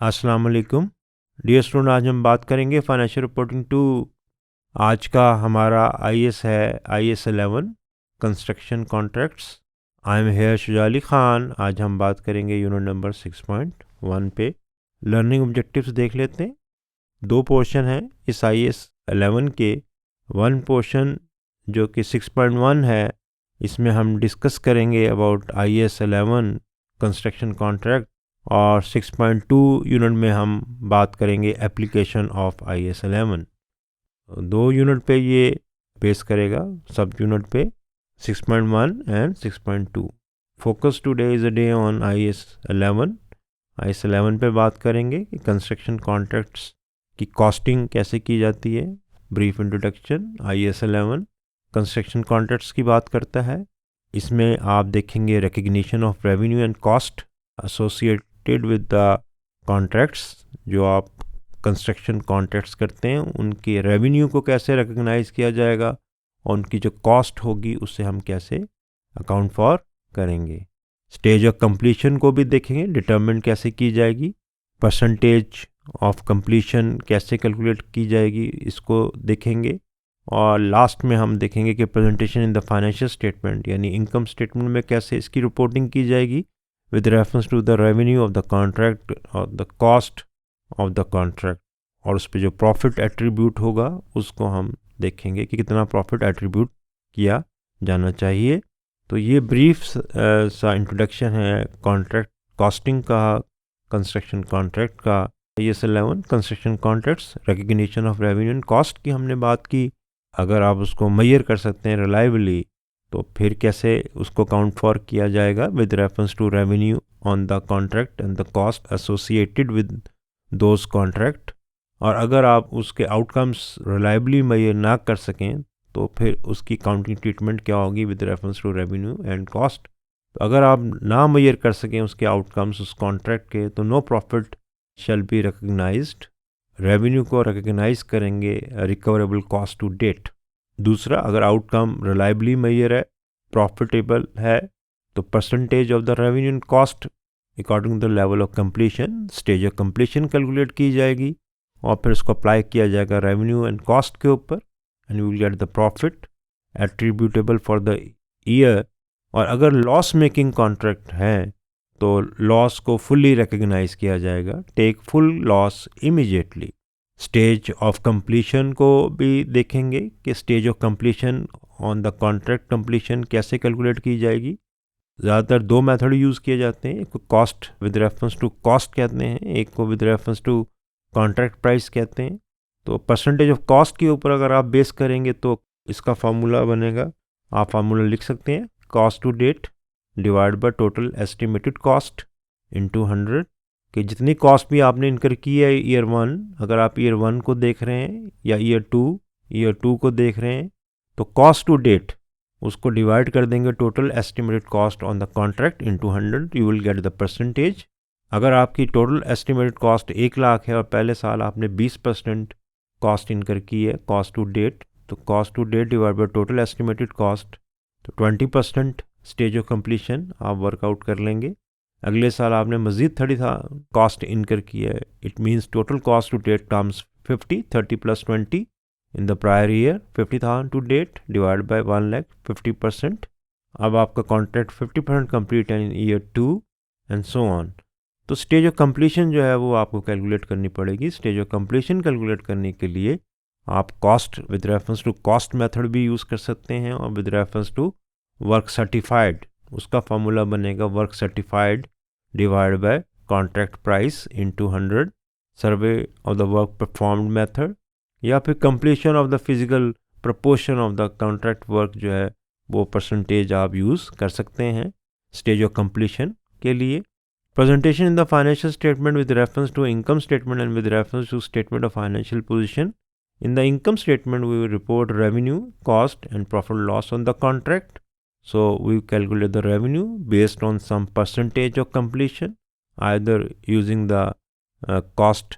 अस्सलाम वालेकुम dear student. आज हम बात करेंगे फाइनेंशियल रिपोर्टिंग टू। आज का हमारा आईएस है IS 11 construction contracts. I am here Shujali Khan. आज हम बात करेंगे यूनिट नंबर 6.1 पे। लर्निंग ऑब्जेक्टिव्स देख लेते हैं। 2 पोर्शन हैं इस आईएस 11 के। 1 पोर्शन जो कि 6.1 है, इसमें हम डिस्कस करेंगे अबाउट आईएस 11 कंस्ट्रक्शन कॉन्ट्रैक्ट, और 6.2 यूनिट में हम बात करेंगे एप्लीकेशन ऑफ आईएस 11। 2 यूनिट पे ये बेस करेगा, सब यूनिट पे 6.1 and 6.2। Focus today is a day on IS 11। IS 11 पे बात करेंगे कि कंस्ट्रक्शन कॉन्ट्रैक्ट्स की कॉस्टिंग कैसे की जाती है। Brief introduction. IS 11 construction contracts की बात करता है। इसमें आप देखेंगे recognition of revenue and cost associated with the contracts. जो आप कंस्ट्रक्शन कॉन्ट्रैक्ट्स करते हैं उनके रेवेन्यू को कैसे रिकग्नाइज़ किया जाएगा, और उनकी जो कॉस्ट होगी उससे हम कैसे अकाउंट फॉर करेंगे। स्टेज ऑफ कंप्लीशन को भी देखेंगे, डिटरमिन कैसे की जाएगी। परसेंटेज ऑफ कंप्लीशन कैसे कैलकुलेट की जाएगी, इसको देखेंगे। और लास्ट में हम देखेंगे कि presentation in the financial statement यानी इनकम स्टेटमेंट में कैसे इसकी रिपोर्टिंग की जाएगी with reference to the revenue of the contract or the cost of the contract, और उस पर जो प्रॉफिट एट्रीब्यूट होगा उसको हम देखेंगे कि कितना प्रॉफिट एट्रीब्यूट किया जाना चाहिए। तो ये ब्रीफ सा इंट्रोडक्शन है कॉन्ट्रैक्ट कॉस्टिंग का, कंस्ट्रक्शन कॉन्ट्रैक्ट का। IS 11 construction contracts, recognition of revenue and cost की हमने बात की। अगर आप उसको मेजर कर सकते हैं रिलायबली, तो फिर कैसे उसको काउंट फॉर किया जाएगा with reference to revenue on the contract and the cost associated with those contract. और अगर आप उसके आउटकम्स रिलायबली मेजर ना कर सकें तो फिर उसकी काउंटिंग ट्रीटमेंट क्या होगी with reference to revenue and cost. तो अगर आप ना मेजर कर सकें उसके आउटकम्स उस कॉन्ट्रैक्ट के, तो no profit shall be recognised. Revenue को रिकग्नाइज करेंगे रिकवरेबल कॉस्ट टू डेट। दूसरा, अगर आउटकम रिलायबली मेजर है, प्रॉफिटेबल है, तो percentage of the revenue and cost according to the level of completion, stage of completion calculate की जाएगी और फिर उसको अप्लाई किया जाएगा रेवेन्यू एंड कॉस्ट के ऊपर, and you will get the profit attributable for the year. और अगर लॉस मेकिंग कॉन्ट्रैक्ट है तो लॉस को फुल्ली रिकग्नाइज किया जाएगा, take full loss immediately. Stage of completion को भी देखेंगे कि stage of completion on the contract completion कैसे कैलकुलेट की जाएगी। ज़्यादातर 2 मेथड यूज़ किए जाते हैं, एक को cost with reference to cost कहते हैं, एक को with reference to contract price कहते हैं। तो परसेंटेज ऑफ कॉस्ट के ऊपर अगर आप बेस करेंगे तो इसका फार्मूला बनेगा, आप फार्मूला लिख सकते हैं, cost to date divide by total estimated cost into 100, कि जितनी कॉस्ट भी आपने इनकर की है ईयर 1, अगर आप ईयर 1 को देख रहे हैं या ईयर 2 को देख रहे हैं, तो कॉस्ट टू डेट उसको डिवाइड कर देंगे total estimated cost on the contract into 100, you will get the percentage. अगर आपकी टोटल एस्टिमेटेड कॉस्ट 1 लाख है और पहले साल आपने 20% कॉस्ट इनकर की है कॉस्ट टू डेट, तो cost to date divide by total estimated cost, तो 20% स्टेज ऑफ कंप्लीशन आप वर्कआउट कर लेंगे। अगले साल आपने मज़ीद 30 कॉस्ट इनकर की है, it means total cost to date terms 50, 30 + 20 in the prior year, 50,000 to date divide by 1 lakh, 50%। अब आपका कॉन्ट्रैक्ट 50% कंप्लीट है in year 2 and so on. तो स्टेज ऑफ कंप्लीशन जो है वो आपको कैलकुलेट करनी पड़ेगी। स्टेज ऑफ कंप्लीशन कैलकुलेट करने के लिए आप cost with reference to cost method भी यूज़ कर सकते हैं, और with reference to work certified उसका फार्मूला बनेगा work certified divide by contract price into 100, survey of the work performed method, या फिर completion of the physical proportion of the contract work जो है वो परसेंटेज आप यूज़ कर सकते हैं स्टेज ऑफ कंप्लीशन के लिए। Presentation in the financial statement with reference to income statement and with reference to statement of financial position. In the income statement, we will report revenue, cost, and profit loss on the contract. So we calculate the revenue based on some percentage of completion, either using the cost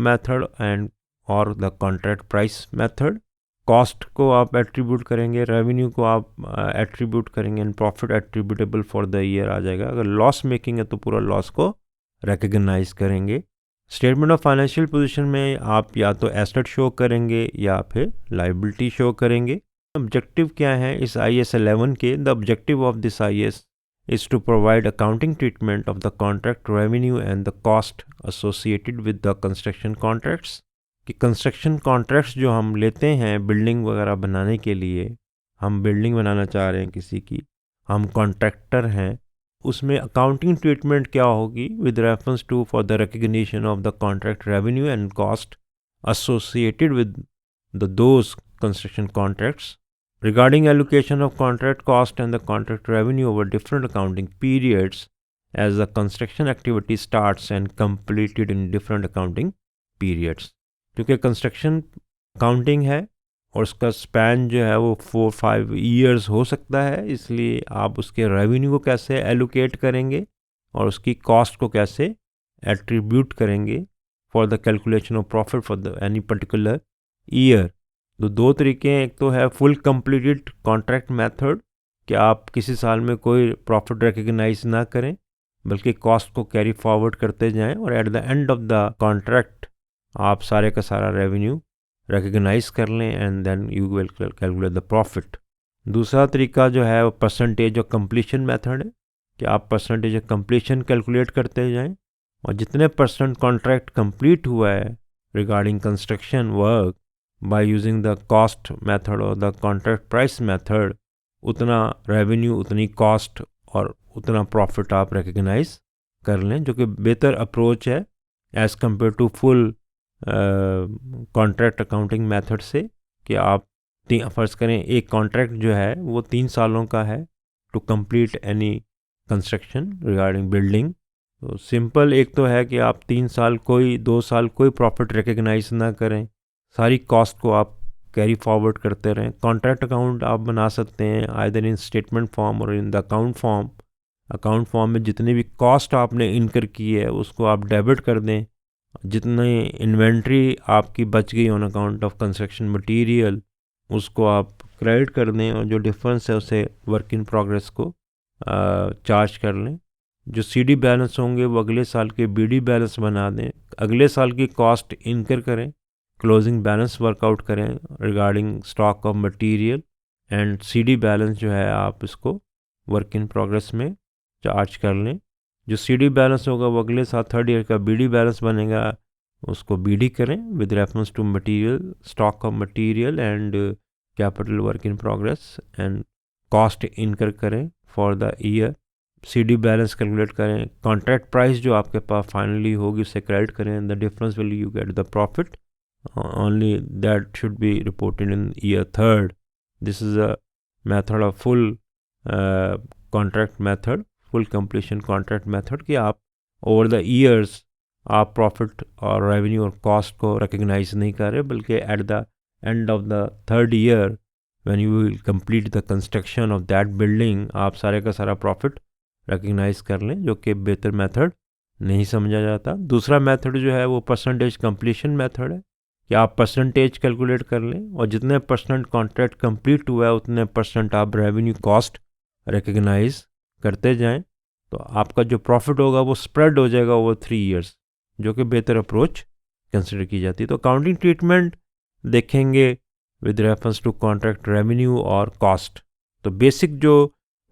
method and or the contract price method. Cost को आप attribute करेंगे, revenue को आप attribute करेंगे, and profit attributable for the year आ जाएगा। अगर loss making है तो पूरा loss को recognize करेंगे। स्टेटमेंट ऑफ फाइनेंशियल पोजीशन में आप या तो एसेट शो करेंगे या फिर लाइबिलिटी शो करेंगे। ऑब्जेक्टिव क्या है इस IAS 11 के? The objective of this IAS is to provide accounting treatment of the contract revenue and the cost associated with the construction contracts। कि कंस्ट्रक्शन कॉन्ट्रैक्ट्स जो हम लेते हैं बिल्डिंग वगैरह बनाने के लिए, हम बिल्डिंग बनाना चाह रहे हैं किसी की, हम कॉन्ट्रैक्टर हैं, उसमें अकाउंटिंग ट्रीटमेंट क्या होगी with reference to for the recognition of the contract revenue and cost associated with those construction contracts, regarding allocation of contract cost and the contract revenue over different accounting periods as the construction activity starts and completed in different accounting periods। क्योंकि construction accounting है और उसका span जो है वो 4-5 years हो सकता है, इसलिए आप उसके रेवेन्यू को कैसे एलोकेट करेंगे और उसकी कॉस्ट को कैसे एट्रीब्यूट करेंगे for the calculation of profit for the any particular year. तो दो तरीके हैं, एक तो है फुल कंप्लीटेड कॉन्ट्रैक्ट मेथड कि आप किसी साल में कोई प्रॉफिट रिकग्नाइज ना करें बल्कि कॉस्ट को कैरी फॉरवर्ड करते जाएं और at the end of the contract आप सारे का सारा रेवेन्यू रिकग्नाइज कर लें and then you will calculate the profit. दूसरा तरीका जो है वो परसेंटेज ऑफ कंप्लीशन मेथड है कि आप परसेंटेज ऑफ कंप्लीशन कैलकुलेट करते जाएं और जितने % कॉन्ट्रैक्ट कंप्लीट हुआ है regarding construction work by using the cost method और द कॉन्ट्रैक्ट प्राइस मेथड, उतना रेवेन्यू, उतनी कॉस्ट और उतना प्रॉफिट आप रिकग्नाइज कर लें, जो कि बेहतर अप्रोच है as compare to full contract accounting method से कि आप फ़र्ज़ करें एक कॉन्ट्रैक्ट जो है वो 3 सालों का है to complete any construction regarding building. तो सिंपल एक तो है कि आप 3 साल 2 साल कोई प्रॉफिट रिकग्नाइज ना करें, सारी कॉस्ट को आप कैरी फॉरवर्ड करते रहें। कॉन्ट्रैक्ट अकाउंट आप बना सकते हैं आइदर इन स्टेटमेंट फॉर्म और in the account form. Account form में जितनी भी कॉस्ट आपने इनकर की है उसको आप डेबिट कर दें, जितनी इन्वेंट्री आपकी बच गई on account of construction material उसको आप क्रेडिट कर दें और जो डिफरेंस है उसे वर्क इन प्रोग्रेस को चार्ज कर लें। जो CD बैलेंस होंगे वो अगले साल के BD बैलेंस बना दें, अगले साल की कॉस्ट इनकर करें, क्लोजिंग बैलेंस वर्कआउट करें regarding stock of material and CD balance जो है आप इसको वर्क इन प्रोग्रेस में चार्ज कर लें। जो CD बैलेंस होगा वो अगले साल 3rd ईयर का BD बैलेंस बनेगा, उसको BD करें with reference to material, stock of material and capital work in progress and cost incur करें for the year. CD balance calculate करें, कॉन्ट्रैक्ट प्राइस जो आपके पास फाइनली होगी उसे क्रेडिट करें, the difference will you get the profit, only that should be reported in year 3rd। This is a method of full contract method, full completion contract method कि आप over the years आप profit और revenue और cost को recognise नहीं कर रहे बल्कि eight the end of the 3rd year when you will complete the construction of that building आप सारे का सारा प्रॉफिट रिकग्नाइज कर लें, जो कि बेहतर मेथड नहीं समझा जाता। दूसरा मेथड जो है वो परसेंटेज कंप्लीशन मेथड है कि आप परसेंटेज कैलकुलेट कर लें और जितने % कॉन्ट्रैक्ट कंप्लीट हुआ है उतने % आप रेवेन्यू कॉस्ट रिकग्नाइज करते जाएं, तो आपका जो प्रॉफिट होगा वो स्प्रेड हो जाएगा ओवर 3 ईयर्स, जो कि बेहतर अप्रोच कंसिडर की जाती है। तो अकाउंटिंग ट्रीटमेंट देखेंगे with reference to contract revenue और कॉस्ट। तो बेसिक जो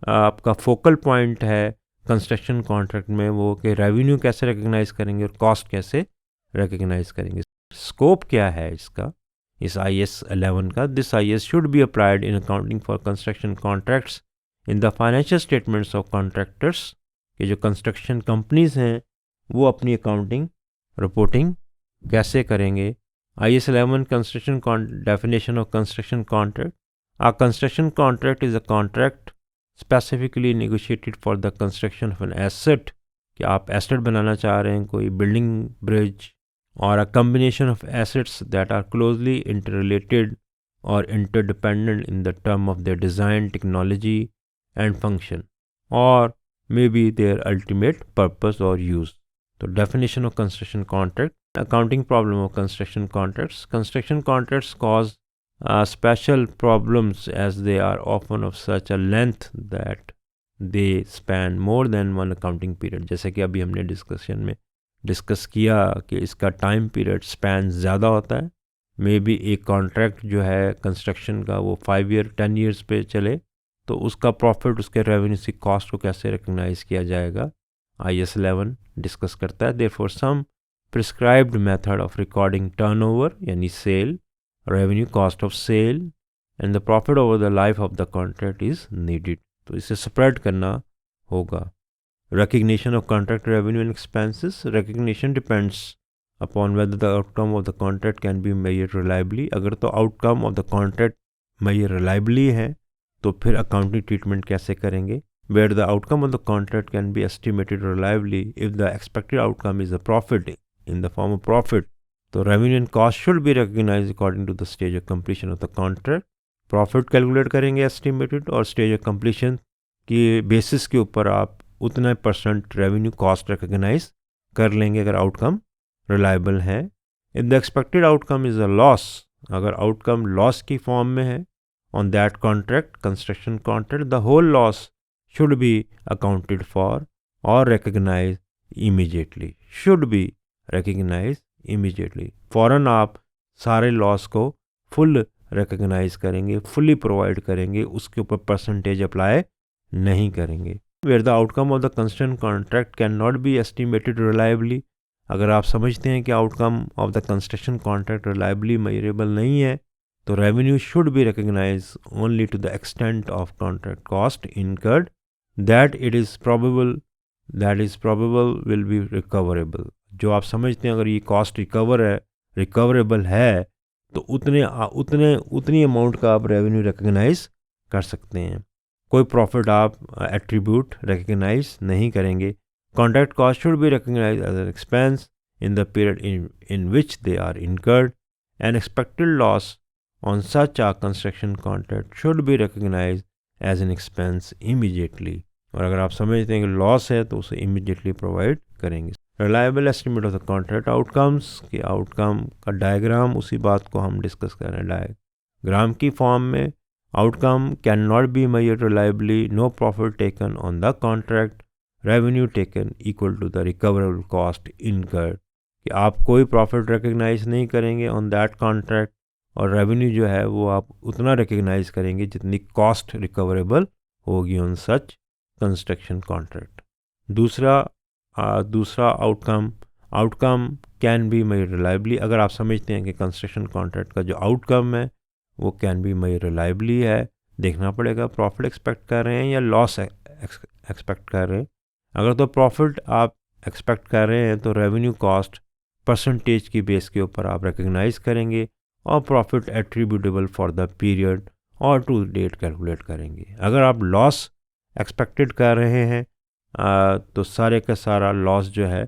आपका फोकल पॉइंट है कंस्ट्रक्शन कॉन्ट्रैक्ट में वो कि रेवेन्यू कैसे रिकग्नाइज करेंगे और कॉस्ट कैसे रिकग्नाइज करेंगे। स्कोप क्या है इसका इस IAS 11 का? This IAS should be applied in accounting for construction contracts in the financial statements of contractors. कि जो कंस्ट्रक्शन कंपनीज हैं वो अपनी अकाउंटिंग रिपोर्टिंग कैसे करेंगे। IAS 11 construction definition of construction contract. A construction contract is a contract specifically negotiated for the construction of an asset कि आप asset बनाना चाह रहे हैं, कोई बिल्डिंग, ब्रिज, और a combination of assets that are closely interrelated or interdependent in the term of their design, technology and function or maybe their ultimate purpose or use। तो definition of construction contract, accounting problem of construction contracts। Construction contracts cause special problems as they are often of such a length that they span more than one accounting period। जैसे कि अभी हमने discussion में discuss किया कि इसका time period span ज़्यादा होता है। मे बी एक कॉन्ट्रैक्ट जो है कंस्ट्रक्शन का वो 5 ईयर 10 ईयर्स पे चले, तो उसका प्रॉफिट उसके रेवेन्यू से कॉस्ट को कैसे रिकग्नाइज किया जाएगा, IAS 11 डिस्कस करता है। Therefore some prescribed method of recording turnover यानी sale, revenue, cost of sale and the profit over the life of the contract is needed. तो इसे स्प्रेड करना होगा। Recognition of contract revenue and expenses. Recognition depends upon whether the outcome of the contract can be measured reliably. अगर तो outcome of the contract measure reliably है तो फिर accounting treatment कैसे करेंगे? Where the outcome of the contract can be estimated reliably if the expected outcome is a profit in the form of profit, तो revenue and cost should be recognized according to the stage of completion of the contract. Profit calculate करेंगे estimated और stage of completion की basis के ऊपर आप उतना % revenue cost recognise कर लेंगे अगर आउटकम रिलायबल है। If the expected outcome is a loss, अगर आउटकम लॉस की फॉर्म में है on that contract, construction contract, the whole loss should be accounted for और recognise immediately. Should be recognise immediately, फ़ौरन आप सारे लॉस को फुल रिकग्नाइज करेंगे, फुली प्रोवाइड करेंगे, उसके ऊपर परसेंटेज अप्लाई नहीं करेंगे। Where the outcome of the construction contract cannot be estimated reliably, अगर आप समझते हैं कि outcome of the construction contract reliably measurable नहीं है तो revenue should be recognize only to the extent of contract cost incurred that is probable will be recoverable. जो आप समझते हैं अगर ये कॉस्ट रिकवरेबल है तो उतनी अमाउंट का आप रेवेन्यू रिकग्नाइज कर सकते हैं। कोई प्रॉफिट आप एट्रीब्यूट रिकग्नाइज नहीं करेंगे। Contract cost should be recognize as an expense in the period in which they are incurred. An expected loss on such a construction contract should be recognize as an expense immediately. और अगर आप समझते हैं कि loss है तो उसे immediately provide करेंगे। Reliable estimate of the contract outcomes, कि आउटकम का डायग्राम, उसी बात को हम डिस्कस कर रहे हैं डायग्राम की फॉर्म में। Outcome cannot be measured reliably. No profit taken on the contract. Revenue taken equal to the recoverable cost incurred. कि आप कोई प्रॉफिट रिकग्नाइज नहीं करेंगे ऑन दैट कॉन्ट्रैक्ट और रेवेन्यू जो है वो आप उतना रिकग्नाइज करेंगे जितनी कॉस्ट रिकवरेबल होगी ऑन सच कंस्ट्रक्शन कॉन्ट्रैक्ट। दूसरा outcome can be measured reliably. अगर आप समझते हैं कि कंस्ट्रक्शन कॉन्ट्रैक्ट का जो आउटकम है वो कैन बी मेजर्ड रिलायबली है, देखना पड़ेगा प्रॉफिट एक्सपेक्ट कर रहे हैं या लॉस एक्सपेक्ट कर रहे हैं। अगर तो प्रॉफिट आप एक्सपेक्ट कर रहे हैं तो रेवेन्यू कॉस्ट परसेंटेज की बेस के ऊपर आप रिकग्नाइज करेंगे और profit attributable for the period और टू डेट कैलकुलेट करेंगे। अगर आप लॉस एक्सपेक्टेड कर रहे हैं तो सारे का सारा लॉस जो है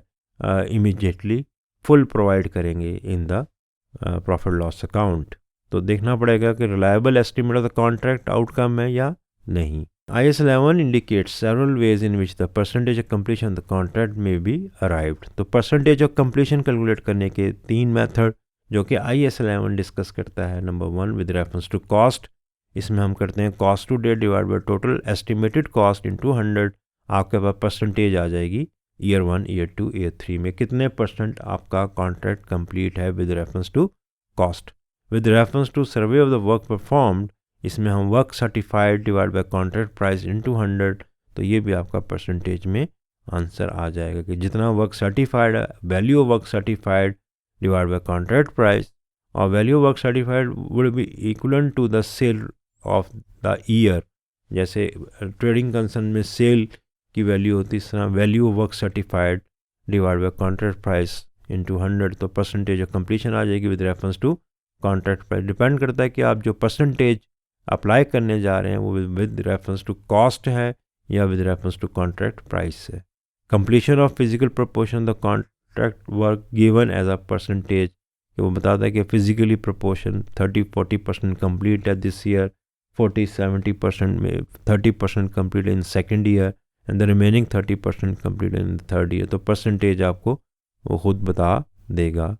इमीडिएटली फुल प्रोवाइड करेंगे in the profit loss account. तो देखना पड़ेगा कि reliable estimate of the contract outcome है या नहीं। IAS 11 indicates several ways in which the percentage of completion of the contract may be arrived. तो percentage of completion कैलकुलेट करने के 3 मेथड जो कि IAS 11 डिस्कस करता है। Number 1 with reference to cost, इसमें हम करते हैं cost to date divide by total estimated cost in 200। आपके पास परसेंटेज आ जाएगी ईयर 1, ईयर 2, ईयर 3 में कितने % आपका कॉन्ट्रैक्ट कंप्लीट है with reference to cost. With reference to survey of the work performed, इसमें हम work certified divide by contract price into 100। तो ये भी आपका परसेंटेज में आंसर आ जाएगा कि जितना वर्क सर्टिफाइड है, value of work certified divide by contract price, और value of work certified would be equivalent to the sale of the year. जैसे ट्रेडिंग कंसर्न में सेल की वैल्यू होती है, इस तरह value of work certified divide by contract price into 100। तो percentage of completion आ जाएगी with reference to contract price. Depend करता है कि आप जो परसेंटेज अप्लाई करने जा रहे हैं वो विद रेफरेंस टू कॉस्ट है या with reference to contract price है। Completion of physical proportion the contract work given as a percentage, वो बताता है कि फिजिकली प्रोपोर्शन 30-40% कंप्लीट है दिस ईयर, 40-70% में 30% complete in second year and the remaining 30% complete in the third year. तो percentage आपको वो खुद बता देगा।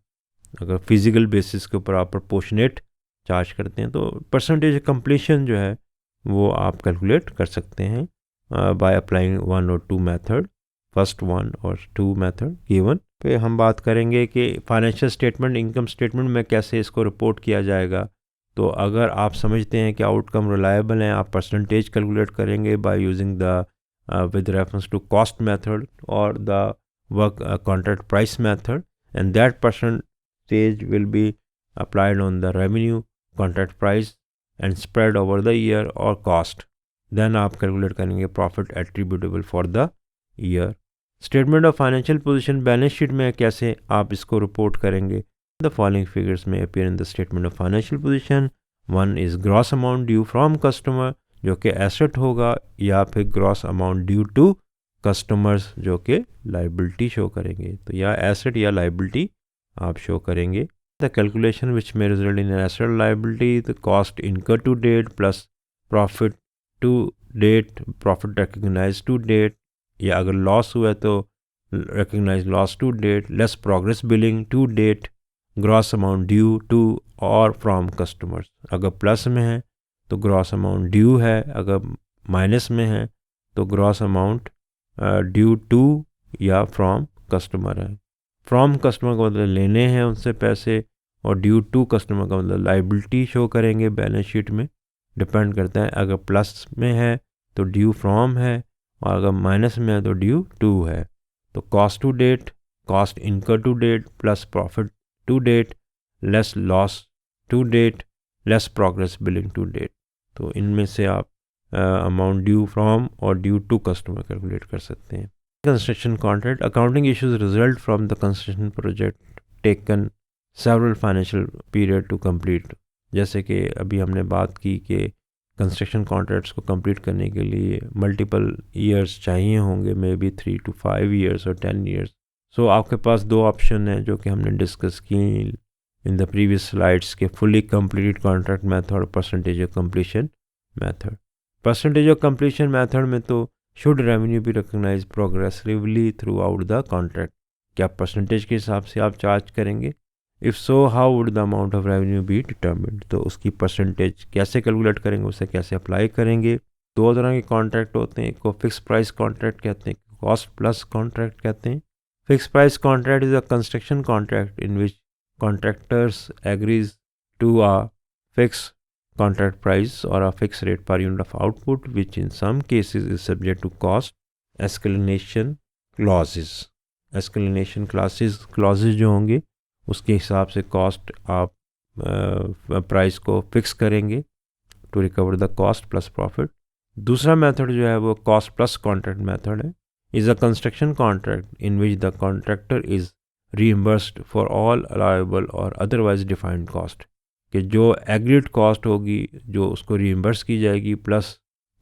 अगर फिजिकल बेसिस के ऊपर आप प्रोपोर्शनेट चार्ज करते हैं तो परसेंटेज कंप्लीशन जो है वो आप कैलकुलेट कर सकते हैं बाय अप्लाइंग 1 और 2 मेथड, फर्स्ट 1 और 2 मेथड गिवन पे हम बात करेंगे कि फाइनेंशियल स्टेटमेंट इनकम स्टेटमेंट में कैसे इसको रिपोर्ट किया जाएगा। तो अगर आप समझते हैं कि आउटकम रिलायबल हैं, आप परसेंटेज कैलकुलेट करेंगे by using the with reference to cost method or the work contract price method, and that percentage will be applied on the revenue, contract price and spread over the year or cost. Then आप calculate करेंगे profit attributable for the year. Statement of financial position balance sheet में कैसे आप इसको report करेंगे। The following figures में appear in the statement of financial position. One is gross amount due from customer जो कि एसेट होगा, या फिर gross amount due to customers जो कि लाइबिलिटी शो करेंगे। तो या एसेट या लाइबिलिटी आप शो करेंगे। द कैलकुलेशन विच में result in asset liability, the cost incur to date plus profit to date, profit recognize to date, या अगर लॉस हुआ है तो recognize loss to date, less progress billing to date, gross amount due to और from customers. अगर plus में है तो ग्रॉस अमाउंट ड्यू है, अगर माइनस में है तो ग्रॉस अमाउंट ड्यू टू या फ्रॉम कस्टमर है। फ्रॉम कस्टमर का मतलब लेने हैं उनसे पैसे, और ड्यू टू कस्टमर का मतलब लाइबिलिटी शो करेंगे बैलेंस शीट में। डिपेंड करता है, अगर प्लस में है तो ड्यू फ्रॉम है, और अगर माइनस में है तो ड्यू टू है। तो cost to date, cost incur to date plus profit to date less loss to date less progress billing to date. तो इनमें से आप अमाउंट ड्यू फ्रॉम और ड्यू टू कस्टमर कैलकुलेट कर सकते हैं। Construction contract, accounting issues result from the construction project taken several financial period to complete. जैसे कि अभी हमने बात की कि कंस्ट्रक्शन कॉन्ट्रैक्ट्स को कंप्लीट करने के लिए मल्टीपल ईयर्स चाहिए होंगे, मे बी 3 to 5 ईयर्स और 10 ईयर्स। सो आपके पास दो ऑप्शन हैं जो कि हमने डिस्कस की इन द प्रीवियस स्लाइड्स के, फुली कंप्लीटेड कॉन्ट्रैक्ट मेथड और percentage of completion method. Percentage of completion method में तो शुड रेवेन्यू भी recognize progressively throughout the contract. क्या परसेंटेज के हिसाब से आप चार्ज करेंगे? If so how would the amount of revenue be determined. तो उसकी परसेंटेज कैसे कैलकुलेट करेंगे, उसे कैसे अप्लाई करेंगे। दो तरह के कॉन्ट्रैक्ट होते हैं, एक को फिक्स प्राइस कॉन्ट्रैक्ट कहते हैं, कॉस्ट प्लस कॉन्ट्रैक्ट कहते हैं। Fix price contract is a construction contract in which contractors agrees to a fixed contract price or a fixed rate per unit of output, which in some cases is subject to cost escalation clauses. Escalation clauses जो होंगे उसके हिसाब से cost आप price को fix करेंगे to recover the cost plus profit. दूसरा method जो है वो कॉस्ट प्लस कॉन्ट्रैक्ट मेथड है। Is a construction contract in which the contractor is reimbursed for all allowable or otherwise defined cost, कि जो एग्रीड कॉस्ट होगी जो उसको reimburse की जाएगी, प्लस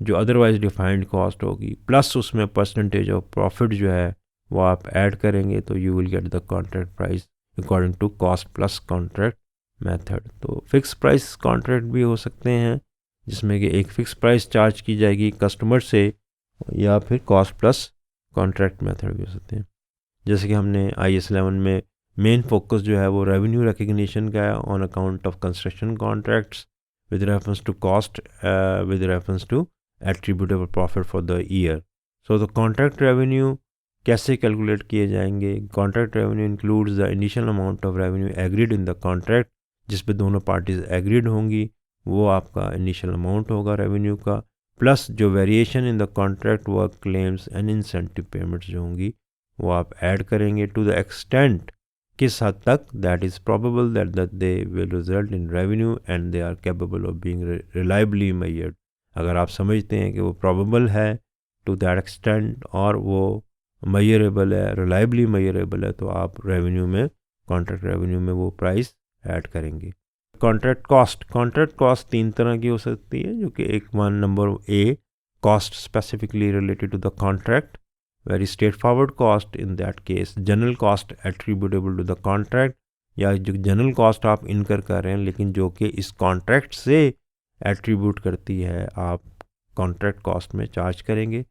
जो अदरवाइज डिफाइंड कॉस्ट होगी, प्लस उसमें परसेंटेज ऑफ प्रॉफिट जो है वो आप ऐड करेंगे, तो you will get the contract price according to cost plus contract method. तो फिक्स प्राइस कॉन्ट्रैक्ट भी हो सकते हैं जिसमें कि एक फ़िक्स प्राइस चार्ज की जाएगी कस्टमर से, या फिर कॉस्ट प्लस कॉन्ट्रैक्ट मेथड भी हो सकते हैं। जैसे कि हमने IAS 11 में मेन फोकस जो है वो रेवेन्यू रिकग्निशन का है on account of construction contracts with reference to cost with reference to attributable profit for the year. So the contract revenue कैसे कैलकुलेट किए जाएंगे? Contract revenue includes the initial amount of revenue agreed in the contract, जिस पे दोनों parties agreed होंगी, वो आपका initial amount होगा रेवेन्यू का, प्लस जो variation in the contract work claims and incentive payments जो होंगी वो आप ऐड करेंगे टू द एक्सटेंट, किस हद तक that is probable that they will result in revenue and they are capable of being reliably measured. अगर आप समझते हैं कि वो प्रोबेबल है टू दैट एक्सटेंट और वो मेजरेबल है, रिलायबली मेजरेबल है, तो आप रेवेन्यू में, कॉन्ट्रैक्ट रेवेन्यू में वो प्राइस ऐड करेंगे। कॉन्ट्रैक्ट कॉस्ट तीन तरह की हो सकती है, जो कि एक one number A, cost specifically related to the contract, very straightforward cost, in that case general cost attributable to the contract, या जो जनरल कॉस्ट आप इनकर कर रहे हैं लेकिन जो कि इस कॉन्ट्रैक्ट से एट्रीब्यूट करती है, आप कॉन्ट्रैक्ट कॉस्ट में चार्ज करेंगे।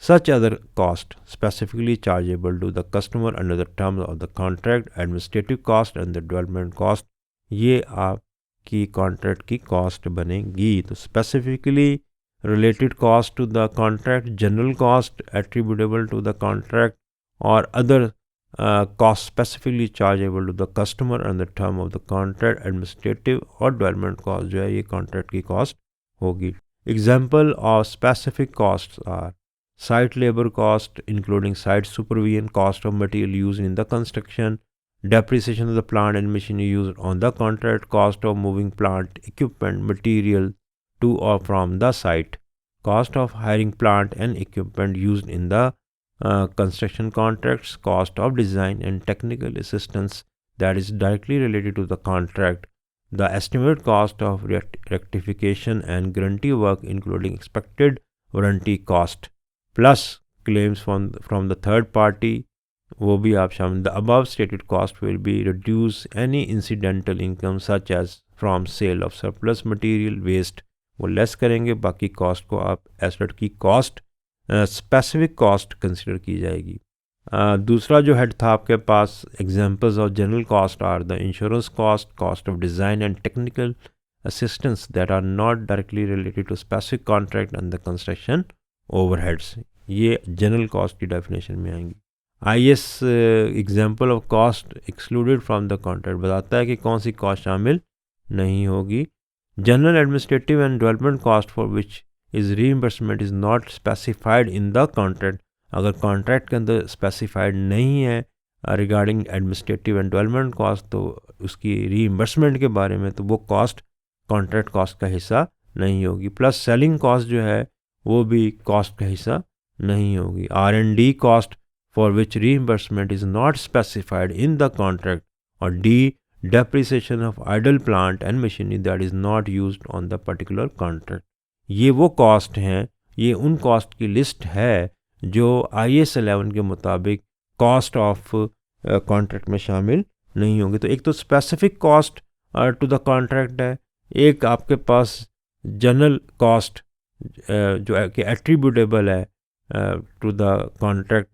Such other cost specifically chargeable to the customer under the terms of the contract, administrative cost and the development cost, ये आपकी कॉन्ट्रैक्ट की कॉस्ट बनेगी। तो specifically related cost to the contract, general cost attributable to the contract or other cost specifically chargeable to the customer and the term of the contract, administrative और development cost जो है ये contract की cost होगी. Example of specific costs are site labor cost including site supervision, cost of material used in the construction, depreciation of the plant and machinery used on the contract, cost of moving plant equipment material to or from the site, cost of hiring plant and equipment used in the construction contracts, cost of design and technical assistance that is directly related to the contract, the estimated cost of rectification and guarantee work including expected warranty cost, plus claims from the third party वो भी आप शामिल. The above stated cost will be reduce any incidental income such as from sale of surplus material waste वो less करेंगे. बाकी cost को आप asset की कॉस्ट स्पेसिफिक कॉस्ट कंसिडर की जाएगी. दूसरा जो हेड था आपके पास examples of general cost are the insurance cost, cost of design and technical assistance that are not directly related to specific contract and the construction overheads. ये general cost की definition में आएंगी. IS example of cost excluded from the contract बताता है कि कौन सी cost शामिल नहीं होगी. General administrative and development cost for which is reimbursement is not specified in the contract. अगर कॉन्ट्रैक्ट के अंदर स्पेसिफाइड नहीं है regarding administrative and development cost तो उसकी रीइंबर्समेंट के बारे में तो वो कॉस्ट कॉन्ट्रैक्ट कॉस्ट का हिस्सा नहीं होगी. प्लस सेलिंग कॉस्ट जो है वो भी कॉस्ट का हिस्सा नहीं होगी. R&D cost for which reimbursement is not specified in the contract, or D. depreciation of idle plant and machinery that is not used on the particular contract. ये वो कॉस्ट हैं, ये उन कॉस्ट की लिस्ट है जो IS 11 के मुताबिक कॉस्ट ऑफ कॉन्ट्रैक्ट में शामिल नहीं होंगे. तो एक तो specific cost to the contract है, एक आपके पास जनरल कॉस्ट जो कि एट्रीब्यूटेबल है टू द कॉन्ट्रैक्ट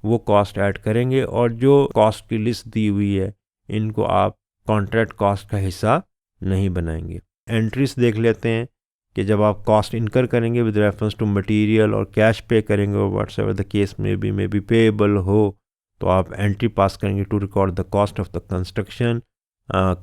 वो कॉस्ट ऐड करेंगे. और जो कॉस्ट की लिस्ट दी हुई है इनको आप कॉन्ट्रैक्ट कॉस्ट का हिस्सा नहीं बनाएंगे. एंट्रीज देख लेते हैं कि जब आप कॉस्ट इनकर करेंगे विद रेफरेंस टू मटेरियल और कैश पे करेंगे और व्हाट्सएवर द केस में भी पेएबल हो तो आप एंट्री पास करेंगे to record the cost of the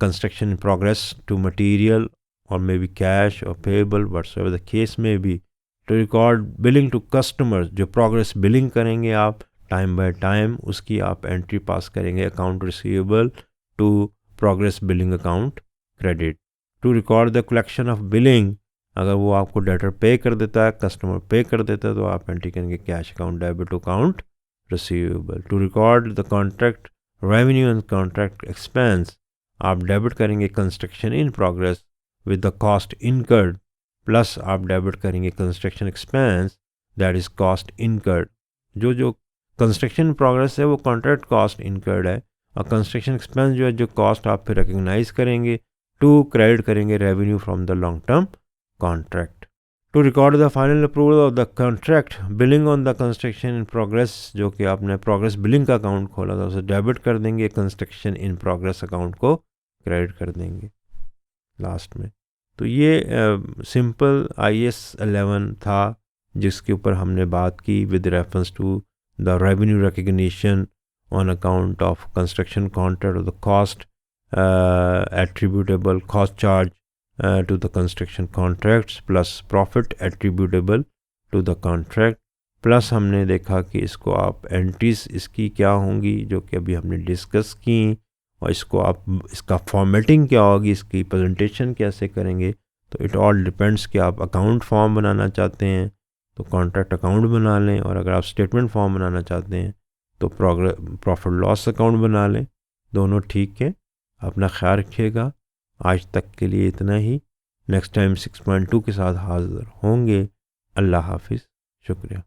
construction in progress to material और मे बी कैश और पेएबल व्हाट्सएवर द केस में भी. To record billing to customers जो प्रोग्रेस बिलिंग करेंगे आप टाइम बाय टाइम उसकी आप एंट्री पास करेंगे account receivable to progress billing account credit. To record the collection of billing अगर वो आपको डेटर पे कर देता है कस्टमर पे कर देता है तो आप एंट्री करेंगे cash account debit account receivable. To record the contract revenue and contract expense आप डेबिट करेंगे construction in progress with the cost incurred plus आप डेबिट करेंगे construction expense that is cost incurred. जो कंस्ट्रक्शन प्रोग्रेस है वो contract cost incurred है और construction expense जो है जो कॉस्ट आप फिर रिकग्नाइज करेंगे टू क्रेडिट करेंगे revenue from the long term contract. To record the final approval of the contract billing on the construction in progress जो कि आपने प्रोग्रेस बिलिंग का अकाउंट खोला था उसे डेबिट कर देंगे, कंस्ट्रक्शन इन प्रोग्रेस अकाउंट को क्रेडिट कर देंगे लास्ट में. तो ये सिंपल IS 11 था जिसके ऊपर हमने बात की with reference to the revenue recognition on account of construction contract or the cost attributable cost charge to the construction contracts plus profit attributable to the contract plus हमने देखा कि इसको आप एंट्रीज इसकी क्या होंगी जो कि अभी हमने डिस्कस की और इसको आप इसका फॉर्मेटिंग क्या होगी, इसकी प्रेजेंटेशन कैसे करेंगे. तो इट ऑल डिपेंड्स कि आप अकाउंट फॉर्म बनाना चाहते हैं तो कॉन्ट्रैक्ट अकाउंट बना लें और अगर आप स्टेटमेंट फॉर्म बनाना चाहते हैं तो प्रॉफिट लॉस अकाउंट बना लें. दोनों ठीक है. अपना ख्याल रखिएगा. आज तक के लिए इतना ही. नेक्स्ट टाइम 6.2 के साथ हाज़िर होंगे. अल्लाह हाफिज़. शुक्रिया.